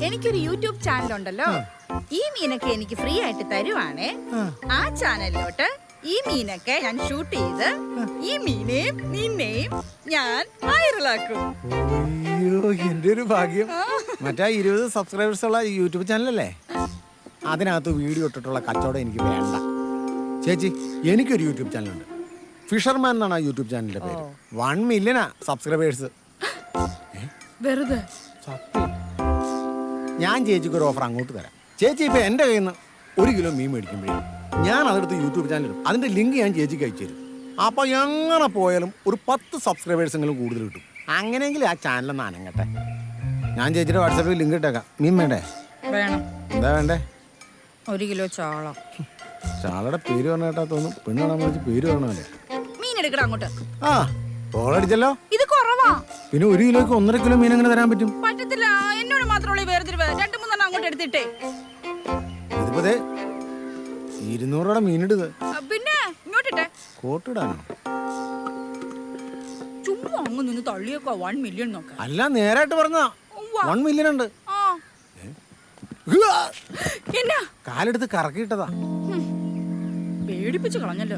എനിക്കൊരു YouTube channel ഉണ്ടല്ലോ. ഈ മീനൊക്കെ എനിക്ക് ഫ്രീ ആയിട്ട് തരുവാണേ. ആ ചാനലിലോട്ട് ഈ മീനൊക്കെ ഞാൻ ഷൂട്ട് ചെയ്ത് ഈ മീനെയും നിന്നെയും ഞാൻ വൈറലാക്കും. അയ്യോ, എന്റെ ഒരു ഭാഗ്യം. മറ്റേ 20 സബ്സ്ക്രൈബേഴ്സ് ഉള്ള യൂട്യൂബ് ചാനലല്ലേ, അതിനകത്ത് വീഡിയോ ഇട്ടിട്ടുള്ള കച്ചവടം എനിക്ക് വേണ്ട. ചേച്ചി, എനിക്കൊരു യൂട്യൂബ് ചാനലുണ്ട്. ഫിഷർമാൻ എന്നാണ് ആ യൂട്യൂബ് ചാനലിന്റെ പേര്. 1 മില്യനാ സബ്സ്ക്രൈബേഴ്സ്. വെറുതെ സത്യം. ഞാൻ ചേച്ചിക്ക് ഒരു ഓഫർ അങ്ങോട്ട് തരാം. ചേച്ചി ഇപ്പൊ എന്റെ കയ്യിൽ നിന്ന് 1 കിലോ മീൻ മേടിക്കുമ്പോഴേ ഞാൻ അതെടുത്ത് യൂട്യൂബ് ചാനലിടും. അതിന്റെ ലിങ്ക് ഞാൻ ചേച്ചിക്ക് അയച്ചു തരും. അപ്പൊ എങ്ങനെ പോയാലും ഒരു 10 സബ്സ്ക്രൈബേഴ്സെങ്കിലും കൂടുതൽ കിട്ടും. അങ്ങനെയെങ്കിൽ ആ ചാനലൊന്ന് അനങ്ങട്ടെ. ഞാൻ ചേച്ചിയുടെ വാട്സാപ്പിൽ ലിങ്ക് ഇട്ടേക്കാം. മീൻ വേണ്ടേ? വേണം. എന്താ വേണ്ടേ? 1 കിലോ ചാള. ചാളയുടെ പേര് പറഞ്ഞ കേട്ടാ തോന്നും പെണ്ണ് കാണാൻ വിളിച്ച് പേര് പറഞ്ഞല്ലേ. മീൻ എടുക്കണം അങ്ങോട്ട്. ആ, കോളടിച്ചല്ലോ. ഇത് കുറവാ. പിന്നെ 1 കിലോയ്ക്ക് 1.5 കിലോ മീൻ എങ്ങനെ തരാൻ പറ്റും? പറ്റത്തില്ല. എന്നോട് മാത്രമുള്ള വേർതിരിവ്. 2-3 അങ്ങോട്ട് എടുത്തിട്ടേ. ഇതിപ്പോ 200 രൂപയുടെ മീനിടുക. പിന്നെ ഇങ്ങോട്ടിട്ടെ. കോട്ടിടാനോ? ചുമ്മാ അങ്ങ് നിന്ന് തള്ളിയേക്കോ. 1 മില്യൺ നോക്കാം. അല്ല, നേരായിട്ട് പറഞ്ഞ 1 മില്യൺ ഉണ്ട്. എന്നാ കാലെടുത്ത് കറക്കിയിട്ടതാ. പേടിപ്പിച്ച് കളഞ്ഞല്ലോ.